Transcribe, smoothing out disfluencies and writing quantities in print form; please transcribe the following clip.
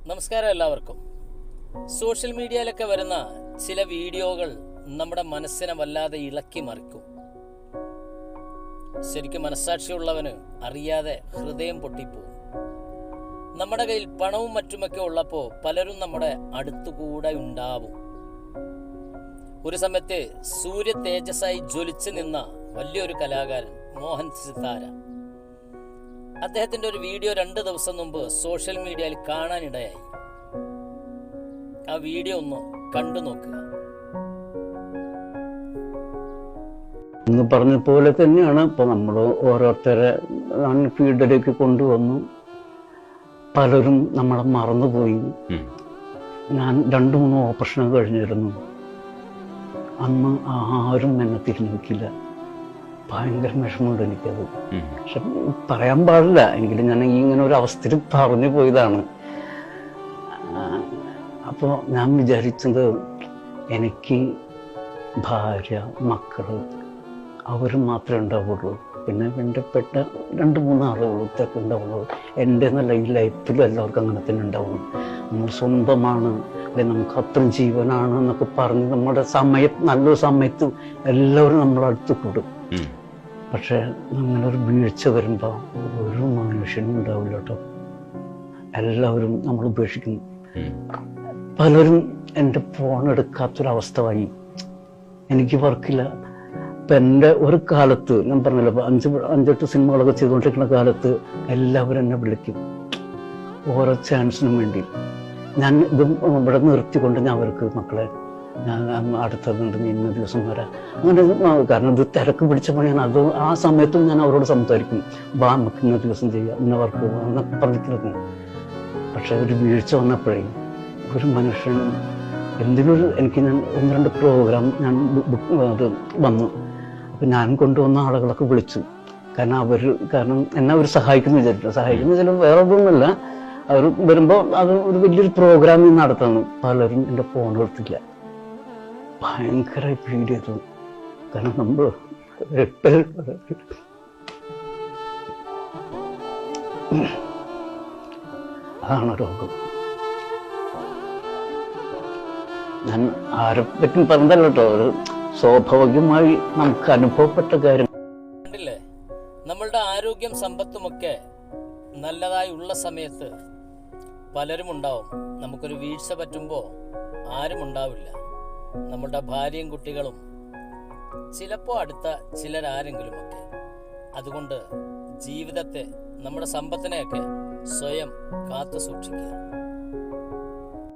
നമസ്കാരം എല്ലാവർക്കും. സോഷ്യൽ മീഡിയയിലൊക്കെ വരുന്ന ചില വീഡിയോകൾ നമ്മുടെ മനസ്സിനെ വല്ലാതെ ഇളക്കി മറിക്കും. ശരിക്കും മനസ്സാക്ഷിയുള്ളവന് അറിയാതെ ഹൃദയം പൊട്ടിപ്പോവും. നമ്മുടെ കയ്യിൽ പണവും മറ്റുമൊക്കെ ഉള്ളപ്പോൾ പലരും നമ്മുടെ അടുത്തുകൂടെ ഉണ്ടാവും. ഒരു സമയത്ത് സൂര്യ തേജസ്സായി ജ്വലിച്ചു നിന്ന വലിയൊരു കലാകാരൻ മോഹൻ സിത്താര, അദ്ദേഹത്തിന്റെ ഒരു വീഡിയോ 2 ദിവസം മുമ്പ് സോഷ്യൽ മീഡിയയിൽ കാണാനിടയായി. ആ വീഡിയോ ഒന്ന് കണ്ടു നോക്കുക. എന്ന് പറഞ്ഞ പോലെ തന്നെയാണ് ഇപ്പൊ നമ്മൾ ഓരോരുത്തരെ ഫീൽഡിലേക്ക് കൊണ്ടുവന്നു. പലരും നമ്മളെ മറന്നുപോയി. ഞാൻ 2-3 ഓപ്പറേഷൻ കഴിഞ്ഞിരുന്നു. അന്ന് ആരും എന്നെ തിരിഞ്ഞു നോക്കില്ല. ഭയങ്കര വിഷമമുണ്ട് എനിക്കത്. പക്ഷെ പറയാൻ പാടില്ല, എങ്കിലും ഞാൻ ഇങ്ങനെ ഒരു അവസ്ഥയിൽ പറഞ്ഞു പോയതാണ്. അപ്പോൾ ഞാൻ വിചാരിച്ചത്, എനിക്ക് ഭാര്യ, മക്കള് അവർ മാത്രമേ ഉണ്ടാവുള്ളൂ. പിന്നെ വേണ്ടപ്പെട്ട 2-3 ആളുകളൊക്കെ ഉണ്ടാവുള്ളൂ. എൻ്റെ എന്നല്ല, ഈ ലൈഫിലും എല്ലാവർക്കും അങ്ങനെ തന്നെ ഉണ്ടാവുള്ളൂ. നമ്മൾ സ്വന്തമാണ്, അല്ലെങ്കിൽ നമുക്ക് അത്രയും ജീവനാണ് എന്നൊക്കെ പറഞ്ഞ് നമ്മുടെ നല്ലൊരു സമയത്ത് എല്ലാവരും നമ്മളടുത്ത് കൂടും. പക്ഷെ അങ്ങനെ ഒരു വീഴ്ച വരുമ്പോൾ ഒരു മനുഷ്യനും ഉണ്ടാവില്ല കേട്ടോ. എല്ലാവരും നമ്മൾ ഉപേക്ഷിക്കുന്നു. പലരും എൻ്റെ ഫോൺ എടുക്കാത്തൊരവസ്ഥ വാങ്ങി. എനിക്ക് വർക്കില്ല. ഇപ്പം എൻ്റെ ഒരു കാലത്ത് ഞാൻ പറഞ്ഞല്ലോ, 5-8 സിനിമകളൊക്കെ ചെയ്തുകൊണ്ടിരിക്കുന്ന കാലത്ത് എല്ലാവരും എന്നെ വിളിക്കും ഓരോ ചാൻസിനും വേണ്ടി. ഞാൻ ഇത് ഇവിടെ നിർത്തിക്കൊണ്ട് ഞാൻ അവർക്ക്, മക്കളെ ഞാൻ അടുത്തതുണ്ട്, ഇന്ന ദിവസം വരാം, അങ്ങനെ. കാരണം ഇത് തിരക്ക് പിടിച്ച പണിയാണ്. അത് ആ സമയത്തും ഞാൻ അവരോട് സംസാരിക്കും, വാ നമുക്ക് ഇന്ന ദിവസം ചെയ്യാം, ഇന്ന വർക്ക് എന്നൊക്കെ പറഞ്ഞിട്ട്. പക്ഷെ ഒരു വീഴ്ച വന്നപ്പോഴേ ഒരു മനുഷ്യൻ എനിക്ക് ഞാൻ 1-2 പ്രോഗ്രാം ഞാൻ അത് വന്നു. അപ്പം ഞാൻ കൊണ്ടുവന്ന ആളുകളൊക്കെ വിളിച്ചു. കാരണം എന്നെ അവർ സഹായിക്കുന്നു വിചാരിച്ചു. ചിലപ്പോൾ വേറെ ഒന്നുമല്ല, അവർ വരുമ്പോൾ അത് ഒരു വലിയൊരു പ്രോഗ്രാം നടത്തുന്നു. പലരും എൻ്റെ ഫോൺ എടുത്തില്ല. ഭയങ്കരമായി ഫീൽ ചെയ്തു. കാരണം നമ്മൾ അതാണ് രോഗം. ഞാൻ ആരെപ്പറ്റും പറഞ്ഞതല്ല കേട്ടോ, ഒരു സ്വാഭാവികമായി നമുക്ക് അനുഭവപ്പെട്ട കാര്യം. കണ്ടില്ലേ, നമ്മളുടെ ആരോഗ്യം സമ്പത്തുമൊക്കെ നല്ലതായി ഉള്ള സമയത്ത് പലരും ഉണ്ടാവും. നമുക്കൊരു വീഴ്ച പറ്റുമ്പോൾ ആരും ഉണ്ടാവില്ല. നമ്മളുടെ ഭാര്യയും കുട്ടികളും, ചിലപ്പോൾ അടുത്ത ചിലരാരെങ്കിലുമൊക്കെ. അതുകൊണ്ട് ജീവിതത്തെ, നമ്മുടെ സമ്പത്തിനെയൊക്കെ സ്വയം കാത്തു സൂക്ഷിക്കുക.